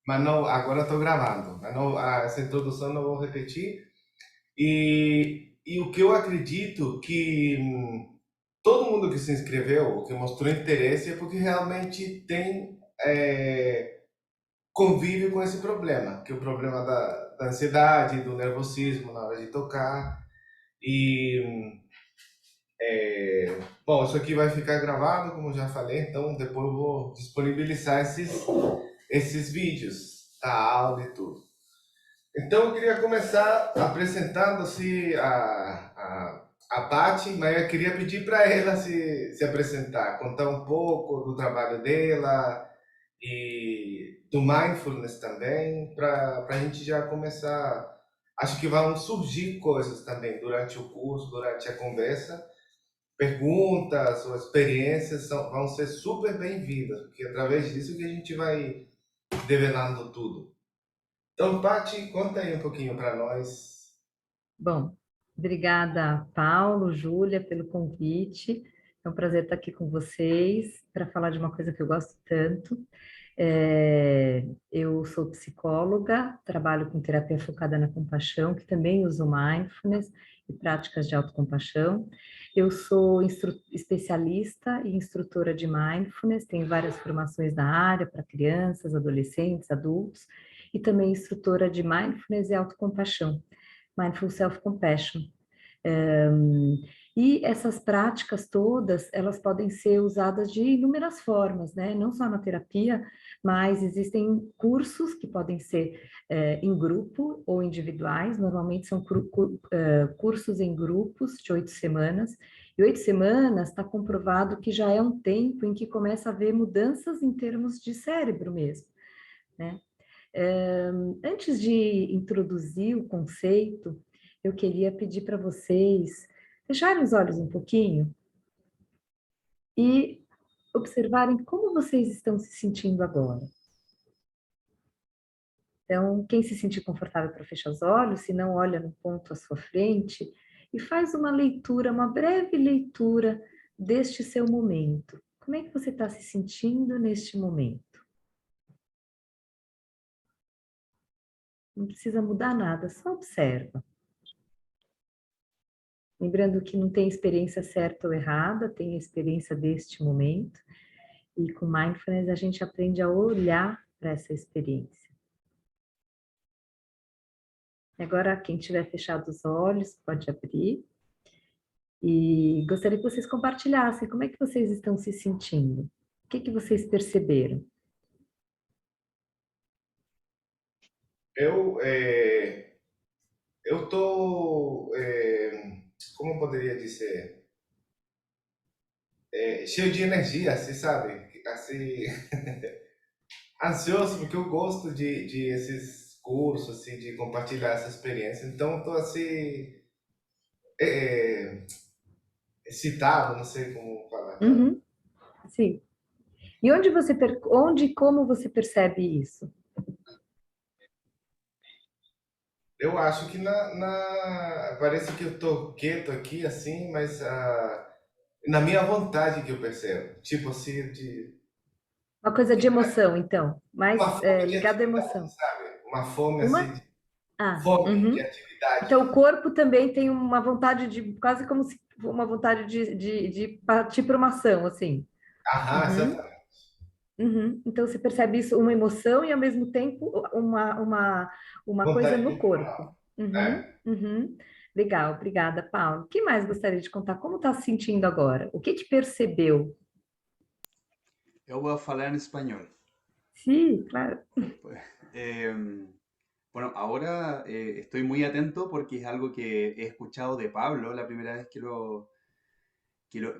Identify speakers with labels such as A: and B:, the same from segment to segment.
A: mas não, agora estou gravando. Mas não, essa introdução não vou repetir. E o que eu acredito que todo mundo que se inscreveu, que mostrou interesse, é porque realmente tem convive com esse problema, que é o problema da ansiedade, do nervosismo na hora de tocar. E, bom, isso aqui vai ficar gravado, como eu já falei, então depois eu vou disponibilizar esses vídeos, a aula e tudo. Então eu queria começar apresentando-se a Paty, mas eu queria pedir para ela se apresentar, contar um pouco do trabalho dela e do mindfulness também, para a gente já começar. Acho que vão surgir coisas também durante o curso, durante a conversa. Perguntas ou experiências vão ser super bem-vindas, porque através disso que a gente vai develando tudo. Então, Paty, conta aí um pouquinho para nós.
B: Bom, obrigada, Paulo, Júlia, pelo convite. É um prazer estar aqui com vocês para falar de uma coisa que eu gosto tanto. Eu sou psicóloga, trabalho com terapia focada na compaixão, que também uso mindfulness e práticas de autocompaixão. Eu sou especialista e instrutora de mindfulness, tenho várias formações na área para crianças, adolescentes, adultos, e também instrutora de mindfulness e autocompaixão. Mindful Self-Compassion. Um, e essas práticas todas, elas podem ser usadas de inúmeras formas, né? Não só na terapia, mas existem cursos que podem ser em grupo ou individuais, normalmente são cursos em grupos de 8 semanas, e 8 semanas está comprovado que já é um tempo em que começa a haver mudanças em termos de cérebro mesmo, né? Antes de introduzir o conceito, eu queria pedir para vocês fecharem os olhos um pouquinho e observarem como vocês estão se sentindo agora. Então, quem se sentir confortável para fechar os olhos, se não, olha no ponto à sua frente e faz uma leitura, uma breve leitura deste seu momento. Como é que você está se sentindo neste momento? Não precisa mudar nada, só observa. Lembrando que não tem experiência certa ou errada, tem a experiência deste momento. E com mindfulness a gente aprende a olhar para essa experiência. Agora, quem tiver fechado os olhos, pode abrir. E gostaria que vocês compartilhassem como é que vocês estão se sentindo. O que vocês perceberam?
A: Eu eu tô, como poderia dizer, cheio de energia, assim, sabe? Assim, ansioso, porque eu gosto de esses cursos, assim, de compartilhar essa experiência. Então, eu tô assim, é, excitado, não sei como falar.
B: Uhum, sim. E onde e como você percebe isso?
A: Eu acho que parece que eu tô quieto aqui, assim, mas na minha vontade que eu percebo. Tipo assim,
B: Uma coisa de emoção, então,
A: uma
B: mais
A: fome de
B: ligada à
A: atividade,
B: emoção.
A: sabe? Uma fome assim,
B: Uma? Ah,
A: fome de
B: uhum.
A: atividade.
B: Então, o corpo também tem uma vontade de, quase como se uma vontade de partir para uma ação, assim.
A: Aham,
B: Uhum,
A: exatamente.
B: uhum. Então, você percebe isso, uma emoção e, ao mesmo tempo, uma coisa
A: Vontade
B: no corpo.
A: corporal.
B: Uhum,
A: É.
B: uhum. Legal, obrigada, Paulo. O que mais gostaria de contar? Como está se sentindo agora? O que percebeu?
C: Yo voy a hablar en español.
B: Sim, claro.
C: Pues, bueno, ahora estoy muy atento porque es algo que he escuchado de Pablo la primera vez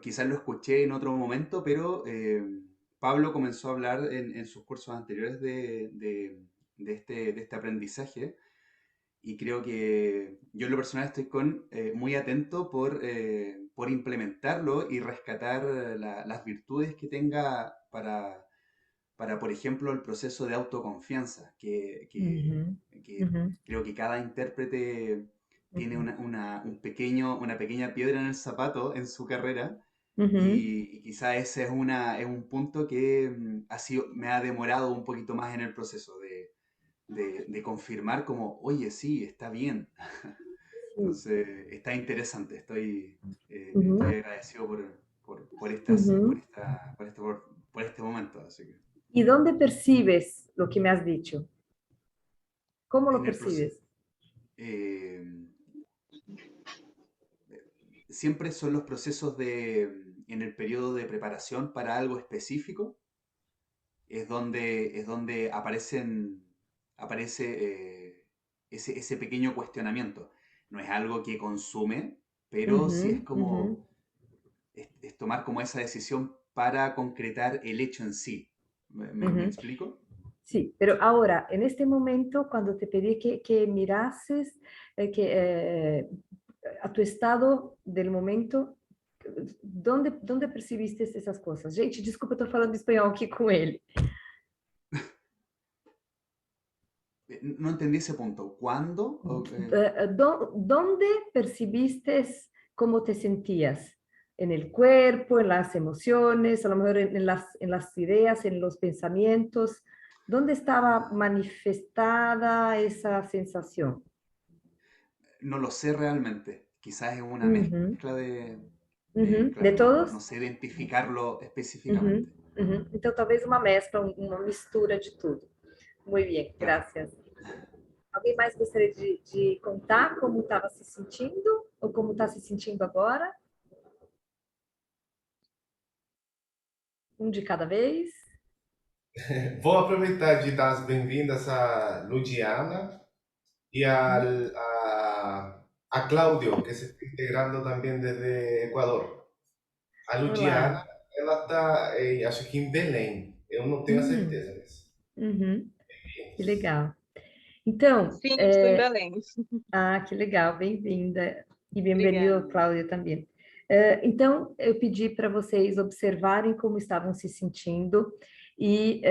C: quizás lo escuché en otro momento, pero Pablo comenzó a hablar en sus cursos anteriores de este aprendizaje y creo que yo en lo personal estoy muy atento por implementarlo y rescatar las virtudes que tenga por ejemplo, el proceso de autoconfianza,
B: Uhum,
C: que
B: uhum,
C: creo que cada intérprete tiene
B: uhum,
C: una pequeña piedra en el zapato en su carrera
B: uhum,
C: y quizá ese es un punto que me ha demorado un poquito más en el proceso de confirmar como, oye, sí, está bien.
B: Sim.
C: Entonces, está interesante. Estoy
B: Uhum,
C: agradecido por estas,
B: uhum.
C: por este momento. Así que,
B: ¿Y dónde percibes lo que me has dicho? ¿Cómo lo
C: en el proceso,
B: percibes?
C: siempre son los procesos en el periodo de preparación para algo específico, es donde aparece ese pequeño cuestionamiento. No es algo que consume, pero sí es
B: Uhum,
C: como,
B: uhum.
C: es tomar como esa decisión para concretar el hecho en sí. ¿Me
B: Uhum.
C: explico?
B: Sí, pero ahora, en este momento, cuando te pedí que mirases a tu estado del momento, ¿dónde percibiste essas coisas? Gente, desculpa, eu estou falando espanhol aqui com ele.
C: No entendí ese punto. ¿Cuándo?
B: ¿Dónde percibiste cómo te sentías? ¿En el cuerpo, en las emociones, a lo mejor en las ideas, en los pensamientos? ¿Dónde estaba
C: Ah,
B: manifestada esa sensación?
C: no lo sé realmente. Quizás es una
B: Uhum,
C: mezcla
B: uhum. De
C: claro, no
B: todos?
C: sé identificarlo
B: Uhum,
C: específicamente.
B: uhum. Então, talvez uma mescla, uma mistura de tudo. Muito bem,
C: Claro.
B: graças. Alguém mais gostaria de contar como estava se sentindo? Ou como está se sentindo agora? Um de cada vez?
A: Vou aproveitar de dar as bem-vindas a Ludiana y
B: Uhum.
A: a Claudio, que se está integrando también desde Ecuador. A
B: Olá.
A: Ludiana, ela está, acho que em Belém. Eu não tenho
B: Hum,
A: certeza disso.
B: uhum. Que legal. Então,
D: Sim, estou em Belém.
B: que legal, bem-vinda e
D: Obrigada.
B: bem-vindo, Cláudia, também. Então, eu pedi para vocês observarem como estavam se sentindo e,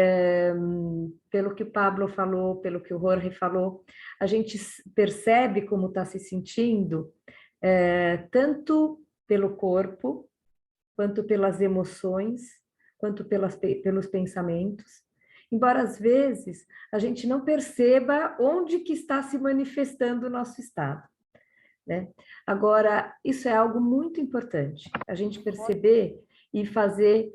B: pelo que o Pablo falou, pelo que o Jorge falou, a gente percebe como está se sentindo, tanto pelo corpo, quanto pelas emoções, quanto pelos pensamentos. Embora às vezes a gente não perceba onde que está se manifestando o nosso estado, né? Agora, isso é algo muito importante, a gente perceber e fazer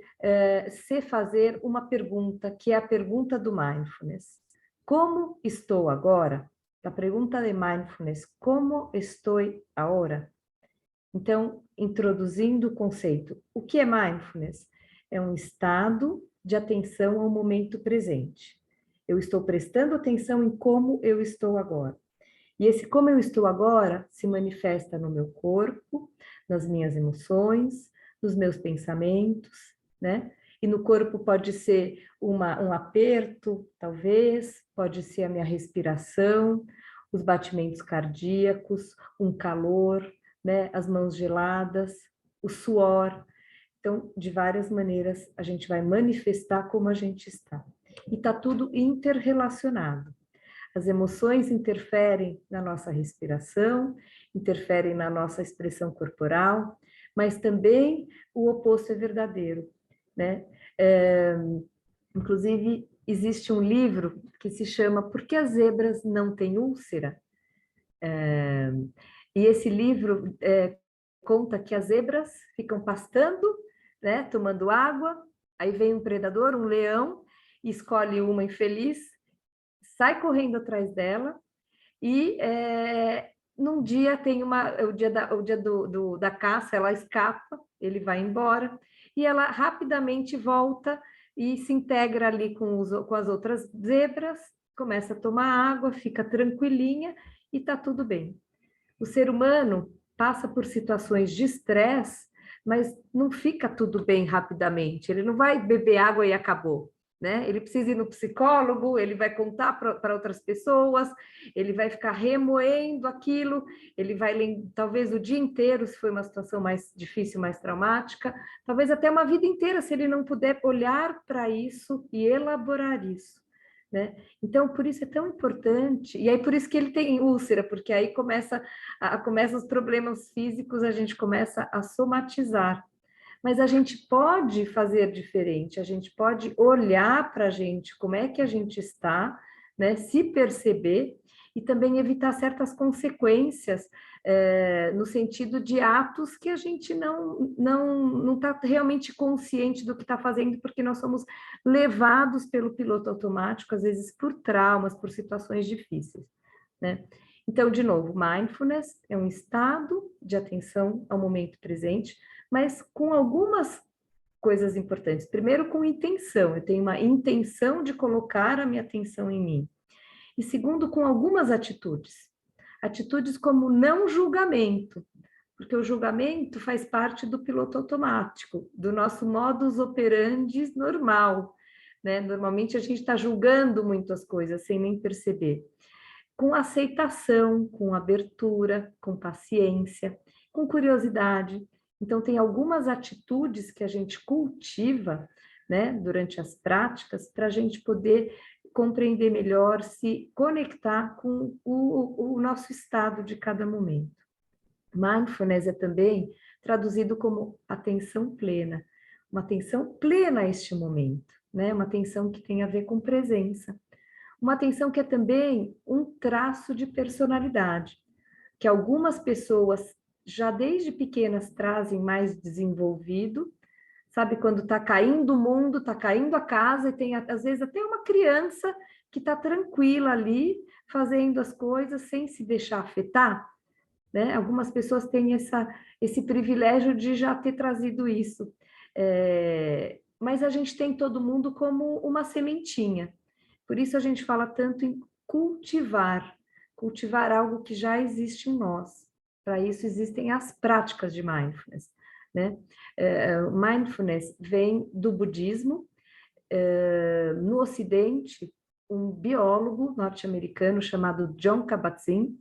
B: uma pergunta, que é a pergunta do mindfulness. Como estou agora? A pergunta de mindfulness, como estou agora? Então, introduzindo o conceito, o que é mindfulness? É um estado de atenção ao momento presente. Eu estou prestando atenção em como eu estou agora. E esse como eu estou agora se manifesta no meu corpo, nas minhas emoções, nos meus pensamentos, né? E no corpo pode ser um aperto, talvez, pode ser a minha respiração, os batimentos cardíacos, um calor, né? As mãos geladas, o suor. Então, de várias maneiras, a gente vai manifestar como a gente está. E está tudo interrelacionado. As emoções interferem na nossa respiração, interferem na nossa expressão corporal, mas também o oposto é verdadeiro, né? Inclusive, existe um livro que se chama Por que as zebras não têm úlcera? E esse livro conta que as zebras ficam pastando, né, tomando água, aí vem um predador, um leão, e escolhe uma infeliz, sai correndo atrás dela, e num dia tem o dia da caça, ela escapa, ele vai embora, e ela rapidamente volta e se integra ali com as outras zebras, começa a tomar água, fica tranquilinha e está tudo bem. O ser humano passa por situações de estresse, mas não fica tudo bem rapidamente. Ele não vai beber água e acabou, né? Ele precisa ir no psicólogo, ele vai contar para outras pessoas, ele vai ficar remoendo aquilo, ele vai talvez o dia inteiro, se foi uma situação mais difícil, mais traumática, talvez até uma vida inteira, se ele não puder olhar para isso e elaborar isso, né? Então, por isso é tão importante, e aí por isso que ele tem úlcera, porque aí começa os problemas físicos, a gente começa a somatizar. Mas a gente pode fazer diferente, a gente pode olhar para a gente, como é que a gente está, né? Se perceber e também evitar certas consequências no sentido de atos que a gente não está realmente consciente do que está fazendo, porque nós somos levados pelo piloto automático, às vezes por traumas, por situações difíceis, né? Então, de novo, mindfulness é um estado de atenção ao momento presente, mas com algumas coisas importantes. Primeiro, com intenção, eu tenho uma intenção de colocar a minha atenção em mim. E segundo, com algumas atitudes. Atitudes como não julgamento, porque o julgamento faz parte do piloto automático, do nosso modus operandi normal, né? Normalmente a gente está julgando muitas coisas sem nem perceber. Com aceitação, com abertura, com paciência, com curiosidade. Então, tem algumas atitudes que a gente cultiva, né, durante as práticas, para a gente poder compreender melhor, se conectar com o nosso estado de cada momento. Mindfulness é também traduzido como atenção plena, uma atenção plena a este momento, né? Uma atenção que tem a ver com presença. Uma atenção que é também um traço de personalidade, que algumas pessoas já desde pequenas trazem mais desenvolvido, sabe, quando está caindo o mundo, está caindo a casa e tem às vezes até uma criança que está tranquila ali, fazendo as coisas sem se deixar afetar, né? Algumas pessoas têm esse privilégio de já ter trazido isso, mas a gente tem todo mundo como uma sementinha. Por isso a gente fala tanto em cultivar algo que já existe em nós. Para isso existem as práticas de mindfulness, né? Mindfulness vem do budismo. No Ocidente, um biólogo norte-americano chamado Jon Kabat-Zinn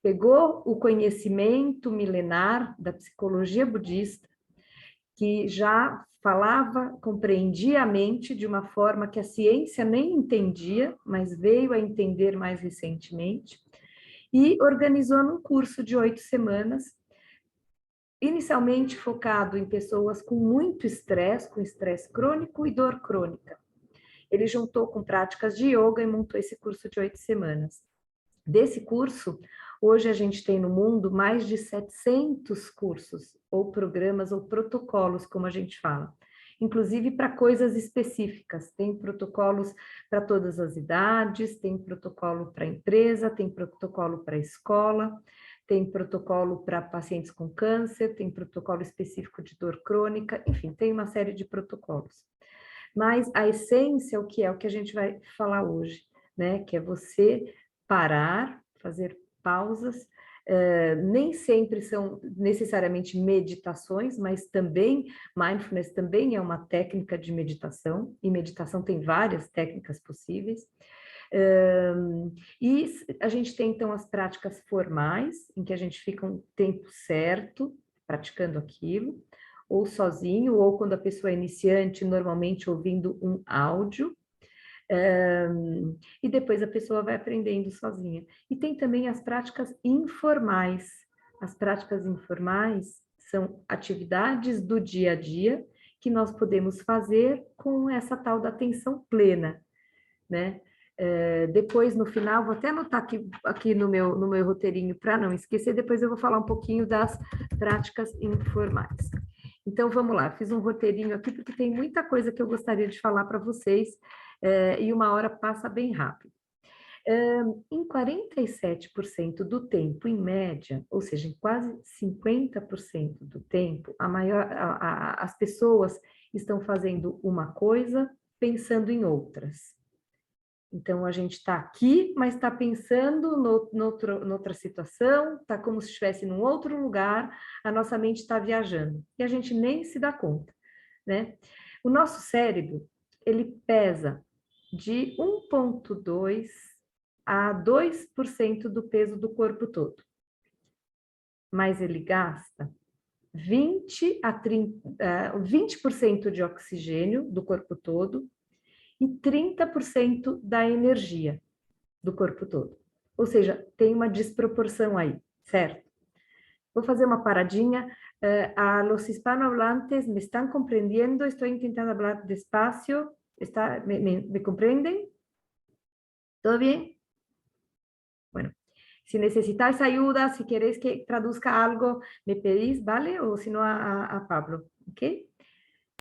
B: pegou o conhecimento milenar da psicologia budista, que já falava, compreendia a mente de uma forma que a ciência nem entendia, mas veio a entender mais recentemente, e organizou num curso de 8 semanas, inicialmente focado em pessoas com muito estresse, com estresse crônico e dor crônica. Ele juntou com práticas de yoga e montou esse curso de 8 semanas. Desse curso, hoje a gente tem no mundo mais de 700 cursos, ou programas, ou protocolos, como a gente fala. Inclusive para coisas específicas. Tem protocolos para todas as idades, tem protocolo para empresa, tem protocolo para escola, tem protocolo para pacientes com câncer, tem protocolo específico de dor crônica, enfim, tem uma série de protocolos. Mas a essência, o que é? O que a gente vai falar hoje, né? Que é você parar, fazer pausas, nem sempre são necessariamente meditações, mas também, mindfulness também é uma técnica de meditação, e meditação tem várias técnicas possíveis. E a gente tem, então, as práticas formais, em que a gente fica um tempo certo praticando aquilo, ou sozinho, ou quando a pessoa é iniciante, normalmente ouvindo um áudio, e depois a pessoa vai aprendendo sozinha. E tem também as práticas informais. As práticas informais são atividades do dia a dia que nós podemos fazer com essa tal da atenção plena, né? Depois, no final, vou até anotar aqui no meu roteirinho para não esquecer, depois eu vou falar um pouquinho das práticas informais. Então, vamos lá, fiz um roteirinho aqui, porque tem muita coisa que eu gostaria de falar para vocês, e uma hora passa bem rápido. Em 47% do tempo, em média, ou seja, em quase 50% do tempo, as pessoas estão fazendo uma coisa pensando em outras. Então, a gente está aqui, mas está pensando noutra situação, está como se estivesse num outro lugar, a nossa mente está viajando, e a gente nem se dá conta, né? O nosso cérebro, ele pesa de 1,2 a 2% do peso do corpo todo, mas ele gasta 20% de oxigênio do corpo todo, e 30% da energia do corpo todo. Ou seja, tem uma desproporção aí, certo? Vou fazer uma paradinha. A los hispanohablantes me estão compreendendo? Estou tentando falar despacio. Me compreendem? ¿Todo bien? Bueno, si necesitáis ayuda, si queréis que traduzca algo, me pedís, ¿vale? O si no, a Pablo, ¿ok?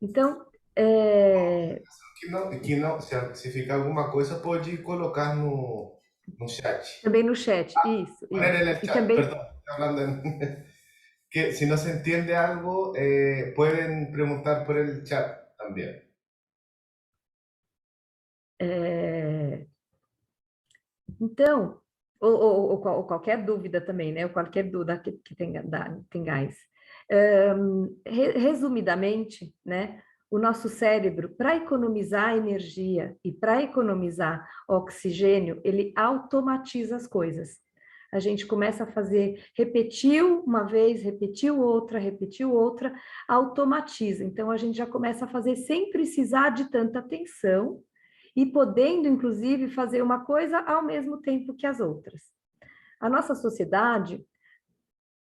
B: Então,
A: Que não, se ficar alguma coisa, pode colocar no chat.
B: também no chat, isso,
A: Poner en
B: isso.
A: el
B: E
A: chat,
B: também,
A: perdón, estoy hablando que si no se entiende algo, pueden preguntar por el chat también.
B: é, então, ou qualquer dúvida também, né? Ou qualquer dúvida que tenhais. Resumidamente, né? O nosso cérebro, para economizar energia e para economizar oxigênio, ele automatiza as coisas. A gente começa a fazer, repetiu uma vez, repetiu outra, automatiza. Então, a gente já começa a fazer sem precisar de tanta atenção e podendo, inclusive, fazer uma coisa ao mesmo tempo que as outras. A nossa sociedade,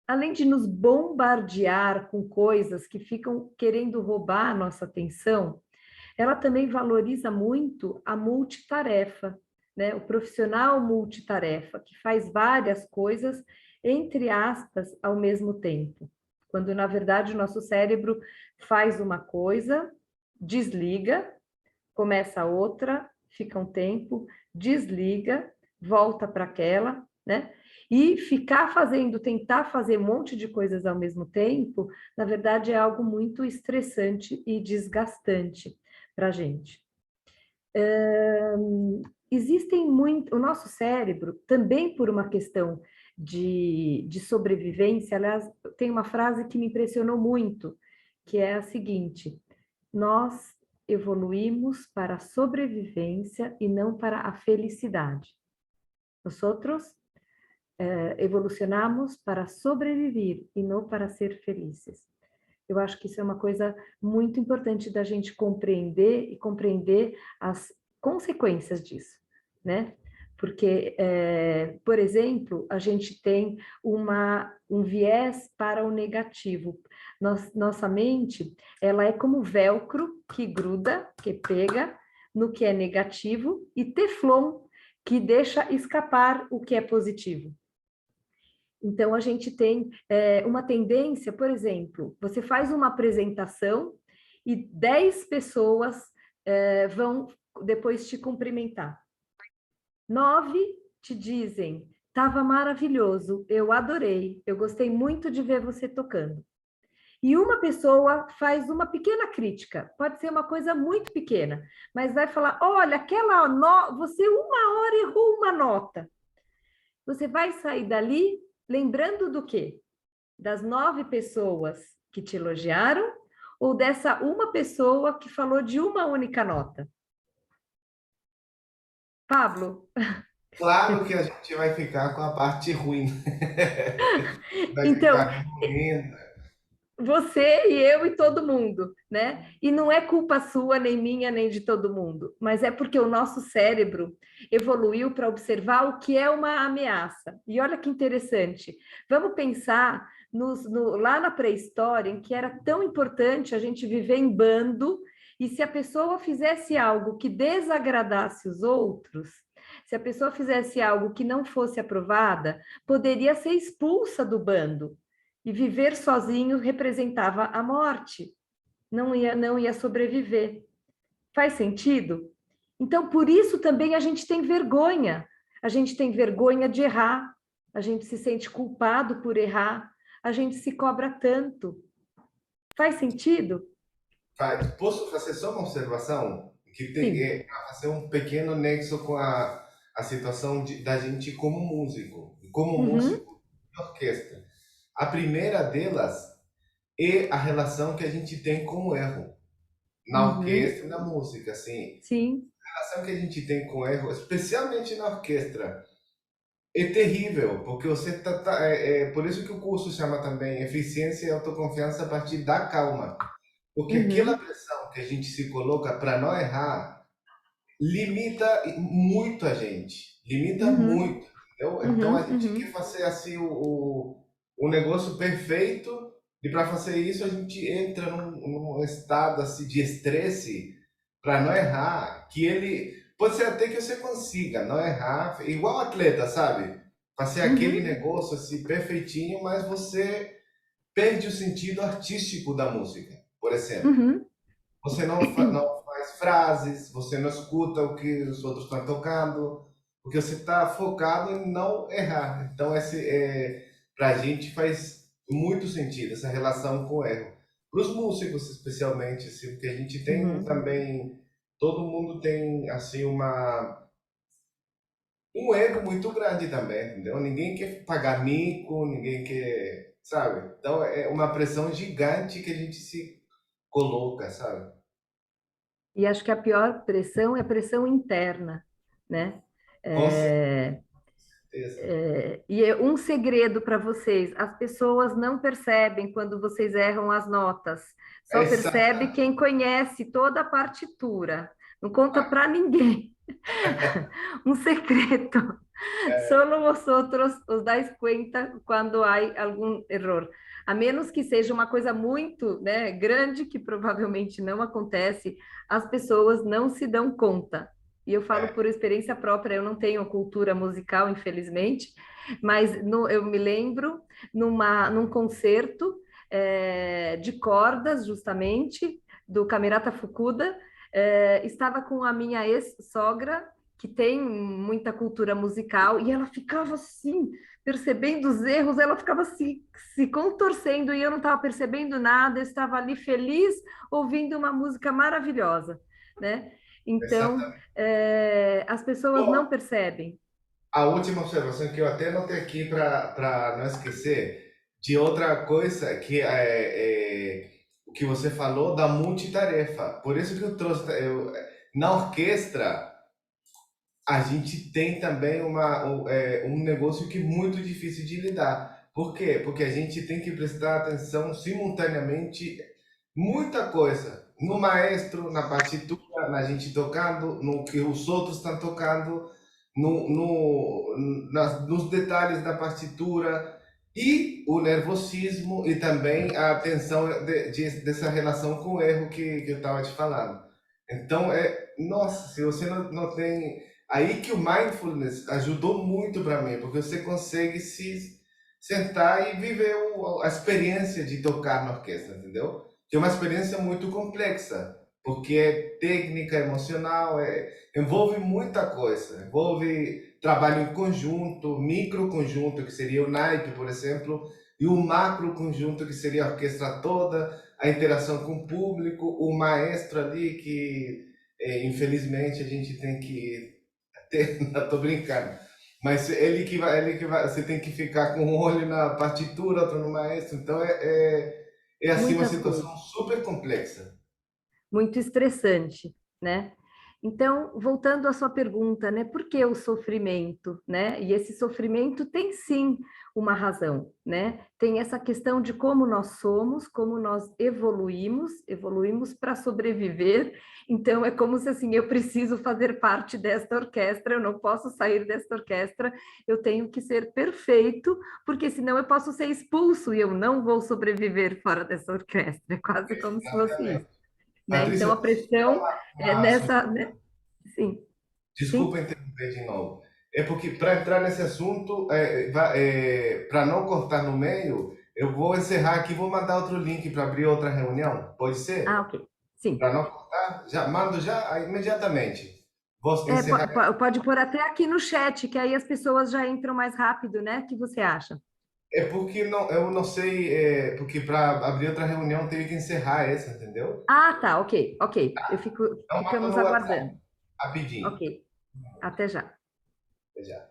B: além de nos bombardear com coisas que ficam querendo roubar a nossa atenção, ela também valoriza muito a multitarefa, né? O profissional multitarefa, que faz várias coisas, entre aspas, ao mesmo tempo. Quando, na verdade, o nosso cérebro faz uma coisa, desliga, começa outra, fica um tempo, desliga, volta para aquela, né? E ficar fazendo, tentar fazer um monte de coisas ao mesmo tempo, na verdade, é algo muito estressante e desgastante para a gente. Existem muito, o nosso cérebro, também por uma questão de sobrevivência, aliás, tem uma frase que me impressionou muito, que é a seguinte: nós evoluímos para a sobrevivência e não para a felicidade. Nosotros evolucionamos para sobreviver e não para ser felizes. Eu acho que isso é uma coisa muito importante da gente compreender e compreender as consequências disso, né? Porque, por exemplo, a gente tem um viés para o negativo. Nossa mente, ela é como velcro que gruda, que pega no que é negativo, e teflon, que deixa escapar o que é positivo. Então, a gente tem uma tendência, por exemplo, você faz uma apresentação e 10 pessoas vão depois te cumprimentar. 9 te dizem, estava maravilhoso, eu adorei, eu gostei muito de ver você tocando. E uma pessoa faz uma pequena crítica, pode ser uma coisa muito pequena, mas vai falar, olha, você uma hora errou uma nota. Você vai sair dali lembrando do quê? Das 9 pessoas que te elogiaram ou dessa uma pessoa que falou de uma única nota? Pablo?
A: Claro que a gente vai ficar com a parte ruim. Vai
B: Então,
A: ficar ruim.
B: você e eu e todo mundo, né? E não é culpa sua, nem minha, nem de todo mundo, mas é porque o nosso cérebro evoluiu para observar o que é uma ameaça. E olha que interessante, vamos pensar lá na pré-história, em que era tão importante a gente viver em bando, e se a pessoa fizesse algo que desagradasse os outros, se a pessoa fizesse algo que não fosse aprovada, poderia ser expulsa do bando. E viver sozinho representava a morte, não ia sobreviver. Faz sentido? Então, por isso também a gente tem vergonha de errar, a gente se sente culpado por errar, a gente se cobra tanto. Faz sentido?
A: Posso fazer só uma observação? Que tem
B: Sim.
A: fazer um pequeno nexo com a situação da gente como músico. Como
B: Uhum,
A: músico de orquestra. A primeira delas é a relação que a gente tem com o erro. Na
B: uhum,
A: orquestra e na música, assim.
B: sim.
A: A relação que a gente tem com o erro, especialmente na orquestra, é terrível, porque você por isso que o curso chama também Eficiência e Autoconfiança a partir da calma. Porque aquela
B: Uhum,
A: pressão que a gente se coloca para não errar limita muito a gente. Limita
B: uhum,
A: muito, entendeu? Então a
B: uhum,
A: gente quer
B: uhum,
A: fazer assim o negócio perfeito, e para fazer isso a gente entra num estado assim, de estresse para não errar, que ele pode ser até que você consiga não errar, igual atleta, sabe? Fazer aquele
B: Uhum,
A: negócio assim perfeitinho, mas você perde o sentido artístico da música, por exemplo.
B: uhum.
A: Você não faz frases, você não escuta o que os outros estão tocando, porque você está focado em não errar. Então, para a gente faz muito sentido essa relação com o erro. Para os músicos, especialmente, assim, porque a gente tem
B: Uhum.
A: também, todo mundo tem assim um ego muito grande também, entendeu? Ninguém quer pagar mico, ninguém quer, sabe? Então, é uma pressão gigante que a gente se coloca, sabe?
B: E acho que a pior pressão é a pressão interna, né?
A: Com
B: É,
A: certeza.
B: e é um segredo para vocês: as pessoas não percebem quando vocês erram as notas, só percebe
A: Exato.
B: quem conhece toda a partitura. Não conta para ninguém. Um secreto. Solo vosotros os dais cuenta quando há algum erro. A menos que seja uma coisa muito, né, grande, que provavelmente não acontece, as pessoas não se dão conta. E eu falo por experiência própria, eu não tenho cultura musical, infelizmente, mas eu me lembro num concerto de cordas, justamente, do Camerata Fukuda, estava com a minha ex-sogra, que tem muita cultura musical, e ela ficava assim, percebendo os erros, ela ficava se contorcendo, e eu não estava percebendo nada, eu estava ali feliz, ouvindo uma música maravilhosa, né? Então,
A: Exatamente.
B: as pessoas não
A: Bom,
B: percebem.
A: a última observação que eu até anotei aqui para não esquecer, de outra coisa que o que você falou da multitarefa. Por isso que eu trouxe, na orquestra, a gente tem também um negócio que é muito difícil de lidar. Por quê? Porque a gente tem que prestar atenção simultaneamente muita coisa. No maestro, na partitura, na gente tocando, no que os outros estão tocando, nos detalhes da partitura e o nervosismo e também a atenção dessa relação com o erro que eu estava te falando. Então, nossa, se você não tem. Aí que o mindfulness ajudou muito para mim, porque você consegue se sentar e viver a experiência de tocar na orquestra, entendeu? Que é uma experiência muito complexa, porque é técnica, emocional, envolve muita coisa. Envolve trabalho em conjunto, micro conjunto, que seria o naipe, por exemplo, e o macro conjunto, que seria a orquestra toda, a interação com o público, o maestro ali, que infelizmente a gente tem que ter, não tô brincando. Mas ele que vai, você tem que ficar com um olho na partitura, outro no maestro. Então é assim uma
B: Muitas
A: situação
B: coisas.
A: super complexa.
B: Muito estressante, né? Então, voltando à sua pergunta, né? Por que o sofrimento, né? E esse sofrimento tem sim uma razão, né? Tem essa questão de como nós somos, como nós evoluímos para sobreviver. Então, é como se assim, eu preciso fazer parte desta orquestra, eu não posso sair desta orquestra, eu tenho que ser perfeito, porque senão eu posso ser expulso e eu não vou sobreviver fora dessa orquestra. É quase como se fosse isso,
A: Exatamente.
B: né? Então
A: Patrícia,
B: a pressão é nessa, né? Sim,
A: desculpa
B: sim.
A: interromper de novo. É porque para entrar nesse assunto, para não cortar no meio, eu vou encerrar aqui, vou mandar outro link para abrir outra reunião. Pode
B: Ah,
A: ser?
B: ok. Sim.
A: Para não cortar, já mando já imediatamente. Vou encerrar.
B: Pode pôr até aqui no chat, que aí as pessoas já entram mais rápido, né? O que você acha?
A: É porque eu não sei, porque para abrir outra reunião eu tenho que encerrar essa, entendeu?
B: Ah, tá, ok, ok.
A: Então manda
B: Ficamos
A: no WhatsApp,
B: aguardando.
A: rapidinho.
B: Ok, até já.
A: Até já.